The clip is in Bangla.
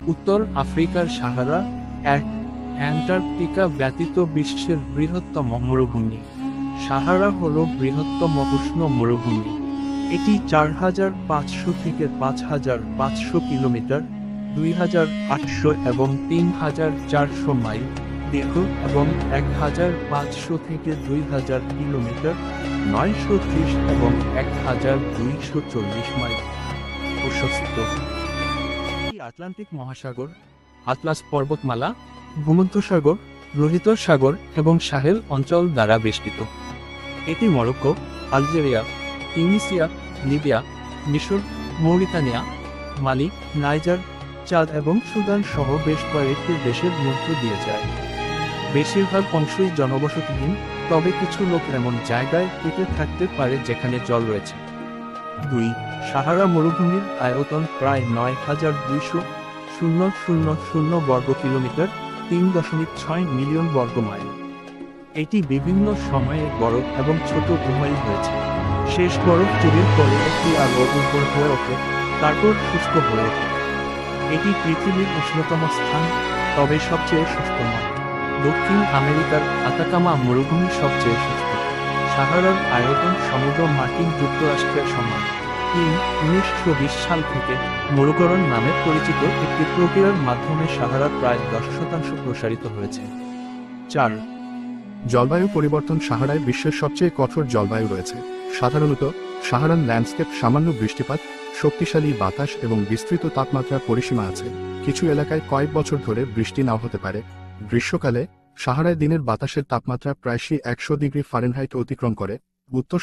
উত্তর আফ্রিকার সাহারা, এক অ্যান্টার্কটিকা ব্যতীত বিশ্বের বৃহত্তম মরুভূমি। সাহারা হল বৃহত্তম উষ্ণ মরুভূমি। এটি ৪৫০০ থেকে ৫৫০০ কিলোমিটার, ২৮০০ এবং ৩৪০০ মাইল দীর্ঘ এবং ১৫০০ থেকে ২০০০ কিলোমিটার, ৯৩০ এবং ১২৪০ মাইল প্রশস্ত। আটলান্টিক মহাসাগর, আটলাস পর্বতমালা, ভূমধ্যসাগর, লোহিত সাগর এবং সাহেল অঞ্চল দ্বারা বেষ্টিত। এটি মরক্কো, আলজেরিয়া, তিউনিসিয়া, লিবিয়া, মিশর, মৌরিতানিয়া, মালি, নাইজার, চাদ এবং সুদান সহ বেশ কয়েকটি দেশের মধ্য দিয়ে যায়। বেশিরভাগ অংশই জনবসতিহীন, তবে কিছু লোক এমন জায়গায় টিকে থাকতে পারে যেখানে জল রয়েছে। ২. সাহারা মরুভূমির আয়তন প্রায় ৯,২০০,০০০ বর্গ কিলোমিটার, ৩.৬ মিলিয়ন বর্গ মাইল। এটি বিভিন্ন সময়ে বরফ এবং ছোট উভয়ই হয়েছে। শেষ বরফ যুগের পরে একটি আলো উর্বর হয়ে ওঠে, তারপর শুষ্ক হয়ে ওঠে। এটি পৃথিবীর উষ্ণতম স্থান, তবে সবচেয়ে শুষ্ক নয়। দক্ষিণ আমেরিকার আতাকামা মরুভূমি সবচেয়ে শুষ্ক। সাহারার আয়তন সমগ্র মার্কিন যুক্তরাষ্ট্রের সমান। ১৯২০ সাল থেকে মরুকরণ নামে পরিচিত একটি প্রক্রিয়ার মাধ্যমে সাহারা প্রায় ১০% প্রসারিত হয়েছে। ৪. জলবায়ু পরিবর্তন। সাহারায় বিশ্বের সবচেয়ে কঠোর জলবায়ু রয়েছে। সাধারণত সাহারান ল্যান্ডস্কেপ সামান্য বৃষ্টিপাত, শক্তিশালী বাতাস এবং বিস্তৃত তাপমাত্রার পরিসীমা আছে। কিছু এলাকায় কয়েক বছর ধরে বৃষ্টি নাও হতে পারে। গ্রীষ্মকালে সাহারায় দিনের বাতাসের তাপমাত্রা প্রায়শই ১০০ ডিগ্রি ফারেনহাইট অতিক্রম করে। উত্তর